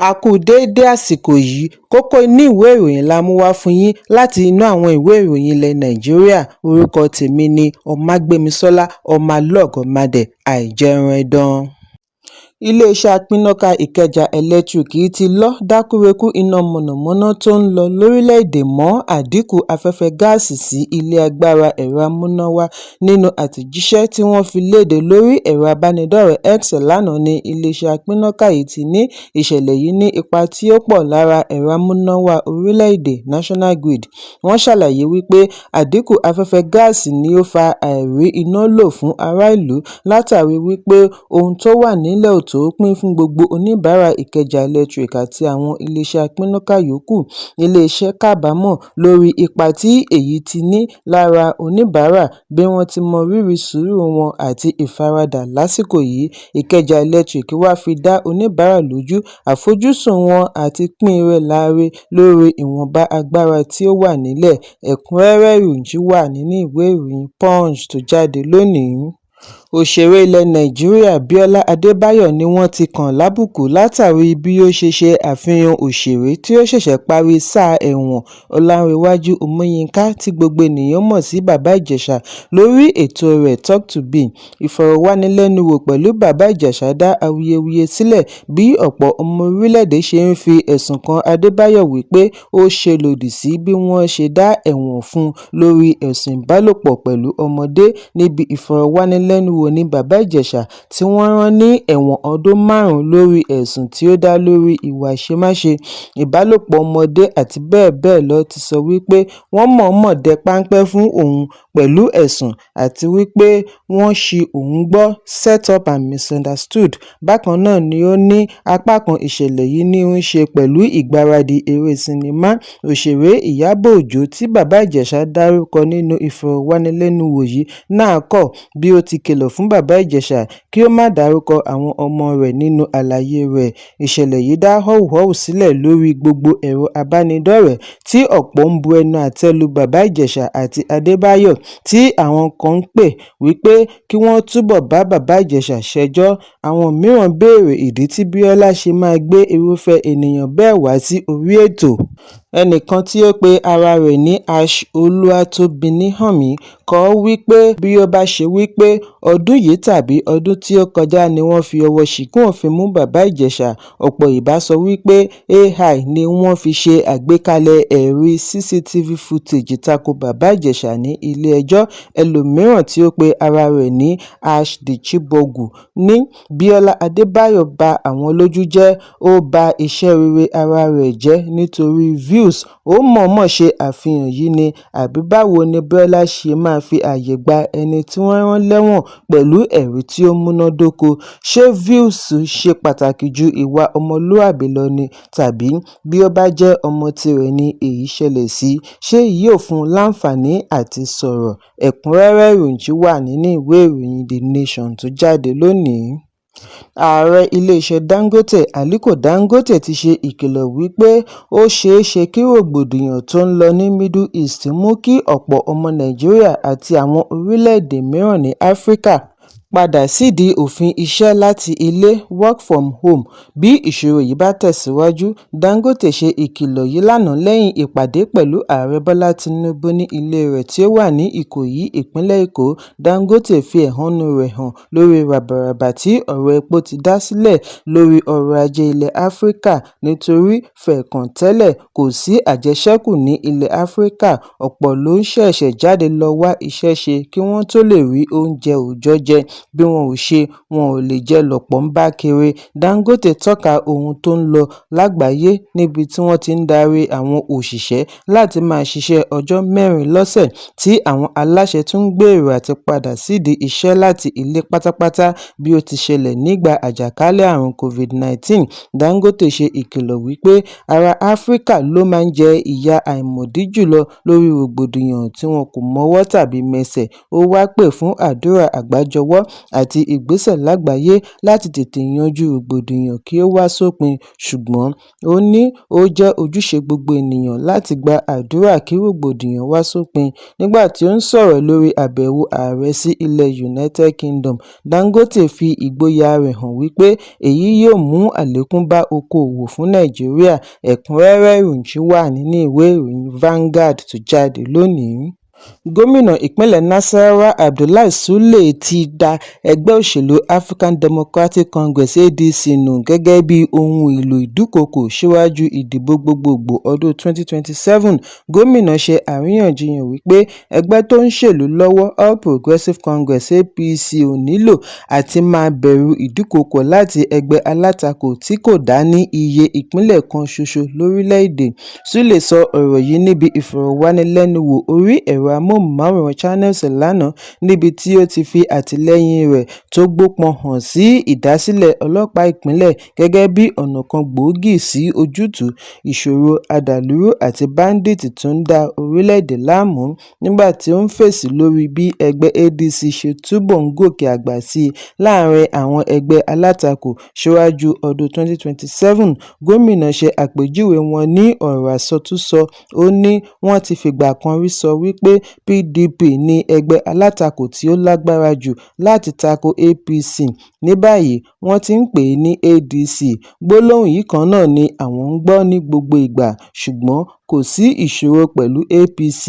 A kú déédé àsìkò yìí, kókó inú ìwé ìròyìn la mú wá fún yín láti inú àwọn ìwé ìròyìn ilẹ̀ Nàìjíríà. Orúkọ tèmi ni Ọmágbémisọ́lá Ọmọlọ́gọ̀mádẹ àìjẹran ẹdán. Iléeṣẹ́ apínnáká Ìkẹjà Electric ti lọ dákúrekú iná mọ̀nàmọ́ná tó ń lọ lórílẹ̀-èdè mọ́ àdínkù afẹ́fẹ́ gáàsì sí ilé agbára ẹ̀rọ amúnáwá. Nínú àtẹ̀jíṣẹ́ tí wọ́n fi léde lórí ẹ̀rọ abánidọ́rẹ̀ẹ́ X lánàá ní iléeṣẹ́ apínnáká yìí ti ní ìṣẹ̀lẹ̀ yìí ní ipa tí ó pọ̀ lára ẹ̀rọ amúnáwá orílẹ̀-èdè National Grid. Wọ́n ṣàlàyé wípé àdínkù afẹ́fẹ́ gáàsì ni ó fa àìrí iná lò fún ará ìlú látàrí wípé ohun tó wà nílẹ̀ ò tó pín fún gbogbo oníbàárà Ìkẹjà Electric àti àwọn iléeṣẹ́ apínnáká yòókù. Iléeṣẹ́ kábàámọ̀ lórí ipa tí èyí ti ní lára oníbàárà bí wọ́n ti mọ rírì sùúrù wọn àti ìfaradà lásìkò yìí. Ìkẹjà Electric wá fi dá oníbàárà lójú àfojúsùn wọn àti pín rẹ̀ láre lórí ìwọ̀nba agbára tí ó wà nílẹ̀. Ẹ̀kúnrẹ́rẹ́ ìròyìn wà nínú ìwé ìròyìn Punch tó jáde lónìí. Òṣèré ilẹ̀ Nàìjíríà Bíọ́lá Adébáyọ̀ ni wọ́n ti kàn lábùkù látàrí bí ó ṣe àfihàn òṣèré tí ó ṣẹ̀ṣẹ̀ parí sáà ẹ̀wọ̀n Ọlánrewájú Ọmọyínká tí gbogbo ènìyàn mọ̀ sí Bàbá Ìjẹ̀ṣà lórí ètò rẹ̀ Talk to Be. Ìfọ̀rọ̀wánilẹ́nuwò pẹ̀lú Bàbá Ìjẹ̀ṣà dá awuyewuye sílẹ̀ bí ọ̀pọ̀ ọmọ orílẹ̀-èdè ṣe ń fi ẹ̀sùn kan Adébáyọ̀ wípé ó ṣe lòdì sí bí wọ́n ṣe dá ẹ̀wọ̀n fún lórí ẹ̀sùn ìbálòpọ̀ pẹ̀lú ọmọdé. Níbi ìfọ̀rọ̀wánilẹ́nuwò ní Bàbá Ìjẹ̀ṣà tí wọ́n rán ní ẹ̀wọ̀n ọdún 5 lórí ẹ̀sùn tí ó dá lórí ìwà àṣemáṣe, ìbálòpọ̀ ọmọdé àti bẹ́ẹ̀ bẹ́ẹ̀ lọ ti sọ wípé wọ́n mọ̀ọ́mọ̀ dẹ páńpẹ́ fún òun pẹ̀lú ẹ̀sùn àti wípé wọ́n ṣì òun gbọ́ set up and misunderstood. Bákan náà ni ó ní apá kan ìṣẹ̀lẹ̀ yìí ní ń ṣe pẹ̀lú ìgbáradì eré sinimá. Òṣèré Ìyábọ̀ Òjó tí Bàbá Ìjẹ̀ṣà dárúkọ nínú ìfọ̀rọ̀wánilẹ́nuwò yìí náà kọ̀ bí ó ti kìlọ̀ fún Bàbá Ìjẹ̀ṣà kí ó má dárúkọ àwọn ọmọ rẹ̀ nínú àlàyé rẹ̀. Ìṣẹ̀lẹ̀ yìí dá họ́wùhọ́wù sílẹ̀ lórí gbogbo ẹ̀rọ abánidọ́rẹ̀ẹ́ tí ọ̀pọ̀ ń bu ẹnu àtẹ́ lu Bàbá Ìjẹ̀ṣà àti Adébáyọ̀ tí àwọn kan ń pè wípé kí wọ́n túbọ̀ bá Bàbá Ìjẹ̀ṣà ṣẹjọ́. Àwọn mìíràn béèrè ìdí tí Bíọ́lá ṣe máa gbé irúfẹ́ ènìyàn bẹ́ẹ̀ wá sí orí ètò. Ẹnìkan tí ó pe ara rẹ̀ ní Olúwatóbilọ́hànmí kọ wípé bí ó bá ṣe wípé ọdún yìí tàbí ọdún tí ó kọjá ni wọ́n fi ọwọ́ ṣìkún òfin mú Bàbá Ìjẹ̀ṣà, ọ̀pọ̀ ìbá sọ wípé AI ni wọ́n fi ṣe àgbékalẹ̀ ẹ̀rí CCTV footage tako Bàbá Ìjẹ̀ṣà ní ilé ẹjọ́. Ẹlòmíràn tí ó pe ara rẹ̀ ní #Dchibọ̀gù ní Bíọ́lá Adébáyọ̀ ba àwọn lójú jẹ́, ó ba iṣẹ́ rere ara rẹ̀ jẹ́ nítorí views. Ó mọ̀ọ́mọ̀ ṣe àfihàn yìí ni àbí báwo ni Bíọ́lá ṣe máa fi àyè gba ẹni tí wọ́n rán lẹ́wọ̀n pẹ̀lú ẹ̀rí tí ó múnádóko? Ṣé views ṣe pàtàkì ju ìwà ọmọlúàbí lọ ni? Tàbí bí ó bá jẹ́ ọmọ tirẹ̀ ni èyí ṣẹlẹ̀ sí, ṣé yóò fún un láǹfààní àti sọ̀rọ̀? Ẹ̀kúnrẹ́rẹ́ ìròyìn wà nínú ìwé ìròyìn The Nation tó jáde lónìí. Ààrẹ iléeṣẹ́ Dangote Aliko Dangote ti ṣe ìkìlọ̀ wípé ó ṣeé ṣe kí rògbòdìyàn tó ń lọ ní Middle East mú kí ọ̀pọ̀ ọmọ Nàìjíríà àti àwọn orílẹ̀-èdè mìíràn ní Áfíríkà padà sídìí òfin iṣẹ́ láti ilé work from home bí ìṣòro yìí bá tẹ̀síwájú. Dangote ṣe ìkìlọ̀ yìí lánàá lẹ́yìn ìpàdé pẹ̀lú Ààrẹ Bọ́lá Tinubu ní ilé rẹ̀ tí ó wà ní Ìkòyí, ìpínlẹ̀ Èkó. Dangote fi ẹ̀hónú rẹ̀ hàn lórí ràbàràbà tí ọ̀rọ̀ epo ti dá sílẹ̀ lórí ọrọ̀ ajé ilẹ̀ Áfíríkà nítorí fẹ̀ẹ̀kàntẹ́lẹ̀ kò sí àjẹṣẹ́kù ní ilẹ̀ Áfíríkà. Ọ̀pọ̀ ló ń ṣẹ̀ṣẹ̀ jáde lọ wá iṣẹ́ ṣe kí wọ́n tó lè rí oúnjẹ òòjọ́ jẹ. Bí wọn ò ṣe, wọn ò lè jẹ lọ́pọ̀ ń bá kiri. Dangote tọ́ka ohun tó ń lọ lágbàáyé níbi tí wọ́n ti ń darí àwọn òṣìṣẹ́ láti máa ṣiṣẹ́ ọjọ́ 4 lọ́sẹ̀ tí àwọn aláṣẹ tún ń gbèrò àti padà sídìí iṣẹ́ láti ilé pátápátá bí ó ti ṣẹlẹ̀ nígbà àjàkálẹ̀ àrùn COVID-19. Dangote ṣe ìkìlọ̀ wípé ará Áfíríkà ló máa ń jẹ ìyà àìmọ̀dí jùlọ lórí rògbòdìyàn tí wọn kò mọwọ́ tàbí mẹsẹ̀. Ó wá pè fún àdúrà àgbájọwọ́ àti ìgbésẹ̀ lágbàáyé láti tètè yanjú rògbòdìyàn kí ó wá sópin, ṣùgbọ́n ó ní ó jẹ́ ojúṣe gbogbo ènìyàn láti gba àdúrà kí rògbòdìyàn wá sópin. Nígbà tí ó ń sọ̀rọ̀ lórí àbẹ̀wò ààrẹ sí ilẹ̀ United Kingdom, Dangote fi ìgboyà rẹ̀ hàn wípé èyí yóò mú àlékún bá okòòwò fún Nàìjíríà. Ẹ̀kúnrẹ́rẹ́ ìròyìn wà nínú ìwé ìròyìn Vanguard tó jáde lónìí. Gómìnà ìpínlẹ̀ Nasarawa Abdullahi Sule ti da ẹgbẹ́ òṣèlú African Democratic Congress (ADC) nù gẹ́gẹ́ bí ohun èlò ìdúkokò síwájú ìdìbò gbogbogbò ọdún 2027. Gómìnà ṣe àríyànjiyàn wípé ẹgbẹ́ tó ń ṣèlú lọ́wọ́ All Progressives Congress (APC) ò nílò àti máa bẹ̀rù ìdúkokò láti ẹgbẹ́ alátakò tí kò dá ní iye ìpínlẹ̀ kan ṣoṣo lórílẹ̀-èdè. Sule sọ ọ̀rọ̀ yìí níbi ìfọ̀rọ̀wánilẹ́nuwò orí ẹ̀rọ amóhùnmáwòrán Channels lánàá, níbi tí ó ti fi àtìlẹ́yìn rẹ̀ tó gbópọn hàn sí ìdásílẹ̀ ọlọ́pàá ìpínlẹ̀ gẹ́gẹ́ bí ọ̀nà kan gbòógì sí ojútùú ìṣòro àdàlúrú àti báńdíìtì tó ń da orílẹ̀-èdè láàmú. Nígbà tí ó ń fèsì lórí bí ẹgbẹ́ ADC ṣe túbọ̀ ń gòkè àgbà sí i láàrin àwọn ẹgbẹ́ alátakò síwájú ọdún 2027, gómìnà ṣe àpèjúwe wọn ní ọ̀rọ̀ àsọtúnsọ. Ó ní wọ́n ti fìgbà kan rí sọ wípé PDP ní ẹgbẹ́ alátakò tí ó lágbára jù láti tako APC. Ní báyìí, wọ́n ti ń pè é ní ADC. Gbólóhùn yìí kan náà ni àwọn ń gbọ́ ní gbogbo ìgbà, ṣùgbọ́n kò sí ìṣòro pẹ̀lú APC.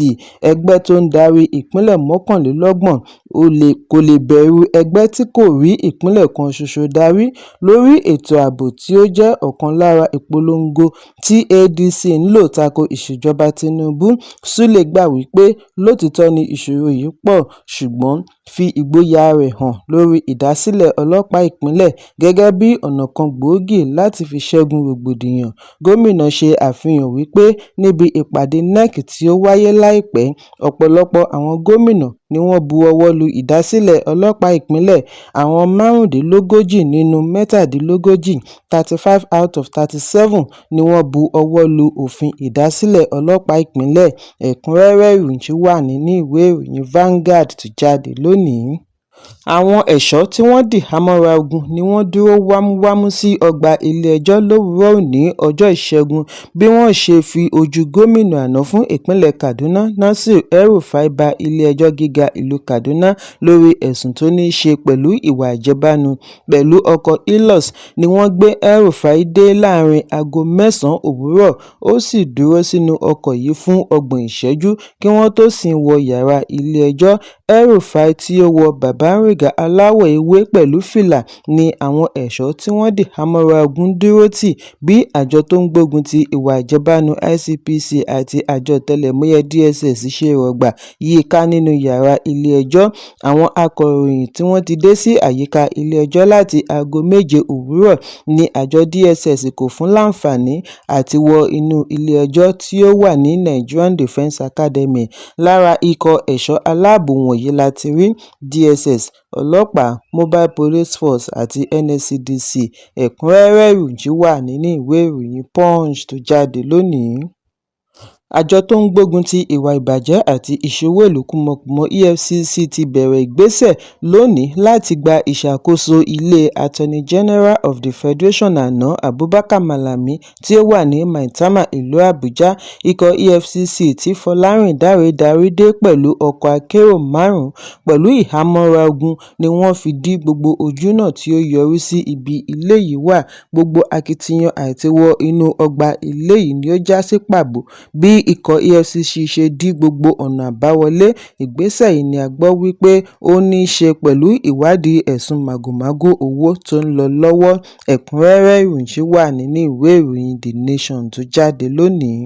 Ẹgbẹ́ tó ń darí ìpínlẹ̀ 29 kò lè bẹ̀rù ẹgbẹ́ tí kò rí ìpínlẹ̀ kan ṣoṣo darí. Lórí ètò ààbò tí ó jẹ́ ọ̀kan lára ìpolongo tí ADC ń lò tako ìṣèjọba Tinubu, Sule gbà wípé lótìítọ́ ni ìṣòro yìí pọ̀, ṣùgbọ́n fi ìgboyà rẹ̀ hàn lórí ìdásílẹ̀ ọlọ́pàá ìpínlẹ̀ gẹ́gẹ́ bí ọ̀nà kan gbòógì láti fi ṣẹ́gun rògbòdìyàn. Gómìnà ṣe àfihàn wípé níbi ìpàdé NEC tí ó wáyé láìpẹ́, ọ̀pọ̀lọpọ̀ àwọn gómìnà ni wọ́n bu ọwọ́ lu ìdásílẹ̀ ọlọ́pàá ìpínlẹ̀. Àwọn 35 nínú 37, 35 out of 37, ni wọ́n bu ọwọ́ lu òfin ìdásílẹ̀ ọlọ́pàá ìpínlẹ̀. Ẹ̀kúnrẹ́rẹ́ ìròyìn wà nínú ìwé ìròyìn Vanguard tó jáde lónìí. Àwọn ẹ̀ṣọ́ tí wọ́n dì hámọ́ra ogun ni wọ́n dúró wámúwámú sí ọgbà ilé-ẹjọ́ lówùúrọ̀ òní ọjọ́ Ìṣẹ́gun bí wọ́n ṣe fi ojú gómìnà àná fún ìpínlẹ̀ Kaduna Nasir El-Rufai ba ilé-ẹjọ́ gíga ìlú Kaduna lórí ẹ̀sùn tó ní í ṣe pẹ̀lú ìwà àjẹbánu. Pẹ̀lú ọkọ̀ Hilux ni wọ́n gbé El-Rufai dé láàrin aago 9 òwúrọ̀. Ó sì dúró sínú ọkọ̀ yìí fún 30 ìṣẹ́jú kí wọ́n tó sìn wọ yàrá ilé-ẹjọ́. El-Rufai tí ó wọ bàbáńrígà aláwọ̀ ewé pẹ̀lú fìlà ni àwọn ẹ̀ṣọ́ tí wọ́n dì hámọ́ra ogun dúró tì bí àjọ tó ń gbógun ti ìwà àjẹbánu ICPC àti àjọ ọ̀tẹlẹ̀múyẹ́ DSS ṣe rọ̀gbà yí ká nínú yàrá ilé-ẹjọ́. Àwọn akọ̀ròyìn tí wọ́n ti dé sí àyíká ilé-ẹjọ́ láti aago 7 òwúrọ̀ ni àjọ DSS kò fún láǹfààní àti wọ inú ilé-ẹjọ́ tí ó wà ní Nigerian Defence Academy. Lára ikọ̀ ẹ̀ṣọ́ aláàbò wọ̀nyí láti rí DSS, ọlọ́pàá, Mobile Police Force àti NSCDC. Ẹ̀kúnrẹ́rẹ́ ìròyìn wà nínú ìwé ìròyìn Punch tó jáde lónìí. Àjọ tó ń gbógun ti ìwà ìbàjẹ́ àti ìṣòwò ìlú kúmọkùmọ EFCC ti bẹ̀rẹ̀ ìgbésẹ̀ lónìí láti gba ìṣàkóso ilé Attorney General of the Federation àná Abubakar Malami tí ó wà ní Maitama, ìlú Àbújá. Ikọ̀ EFCC tí Fọlárìn Dáre darí dé pẹ̀lú ọkọ̀ akérò 5 pẹ̀lú ìhámọ́ra ogun ni wọ́n fi dí gbogbo ojúnà tí ó yọrí sí ibi ilé yìí wà. Gbogbo akitiyan àti wọ inú ọgbà ilé yìí ni ó já sí pàbó bí ikọ̀ EFCC ṣe dí gbogbo ọ̀nà àbáwọlé. Ìgbésẹ̀ yìí ni a gbọ́ wípé ó ní í ṣe pẹ̀lú ìwádìí ẹ̀sùn màgòmágó owó tó ń lọ lọ́wọ́. Ẹ̀kúnrẹ́rẹ́ ìròyìn wà nínú ìwé ìròyìn The Nation tó jáde lónìí.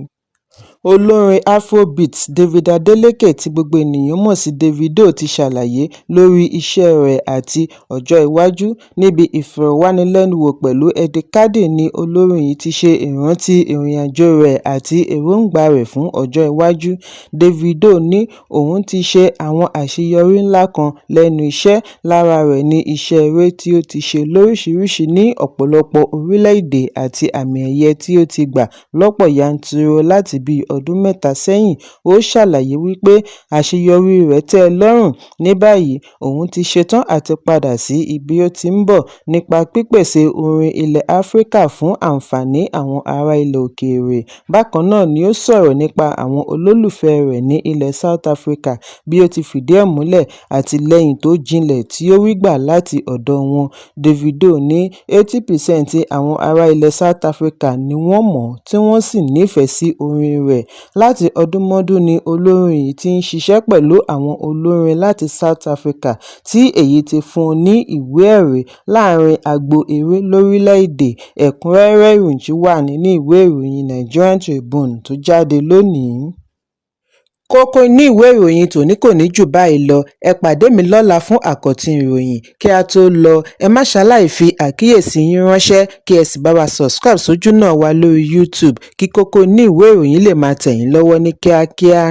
Olórin Afrobeat David Adeleke tí gbogbo ènìyàn mọ̀ sí Davido ti ṣàlàyé lórí iṣẹ́ rẹ̀ àti ọjọ́ iwájú. Níbi ìfọ̀rọ̀wánilẹ́nuwò pẹ̀lú Edekade ni olórin yìí ti ṣe ìrántí ìrìnàjò rẹ̀ àti èròǹgbà rẹ̀ fún ọjọ́ iwájú. Davido ní òun ti ṣe àwọn àṣeyọrí ńlá kan lẹ́nu iṣẹ́. Lára rẹ̀ ni iṣẹ́ eré tí ó ti ṣe lóríṣiríṣi ní ọ̀pọ̀lọpọ̀ orílẹ̀-èdè àti àmì ẹ̀yẹ tí ó ti gbà lọ́pọ̀ yanturu láti bí ọdún mẹ́ta sẹ́yìn. Ó ṣàlàyé wípé àṣeyọrí rẹ̀ tẹ́ ẹ lọ́rùn. Ní báyìí, òun ti ṣetán àti padà sí ibi ó ti ń bọ̀ nípa pípèsè orin ilẹ̀ Áfíríkà fún àǹfààní àwọn ará ilẹ̀ òkèèrè. Bákan náà ni ó sọ̀rọ̀ nípa àwọn olólùfẹ́ rẹ̀ ní ilẹ̀ South Africa bí ó ti fìdí ẹ̀ múlẹ̀ àtìlẹ́yìn tó jinlẹ̀ tí ó rí gbà láti ọ̀dọ̀ wọn. Davido ní 80% àwọn ará ilẹ̀ South Africa ni wọ́n mọ̀ tí wọ́n sì nífẹ̀ẹ́ sí orin rẹ̀. Láti ọdúnmọ́dún ni olórin yìí ti ń ṣiṣẹ́ pẹ̀lú àwọn olórin láti South Africa tí èyí ti fún un ní ìwé-ẹ̀rí láàrin agbo eré lórílẹ̀-èdè. Ẹ̀kúnrẹ́rẹ́ ìròyìn wà nínú ìwé ìròyìn Nigerian Tribune tó jáde lónìí. Kókó inú ìwé ìròyìn tòní kò ní jù báyìí lọ. Ẹ pàdé mi lọ́la fún àkọ́tún ìròyìn. Kí a tó lọ, ẹ má ṣaláì fi àkíyèsí yín ránṣẹ́ kí ẹ sì bá wa subscribe sójú náà wa lórí YouTube kí kókó inú ìwé ìròyìn lè máa tẹ̀ yín lọ́wọ́ ní kíákíá.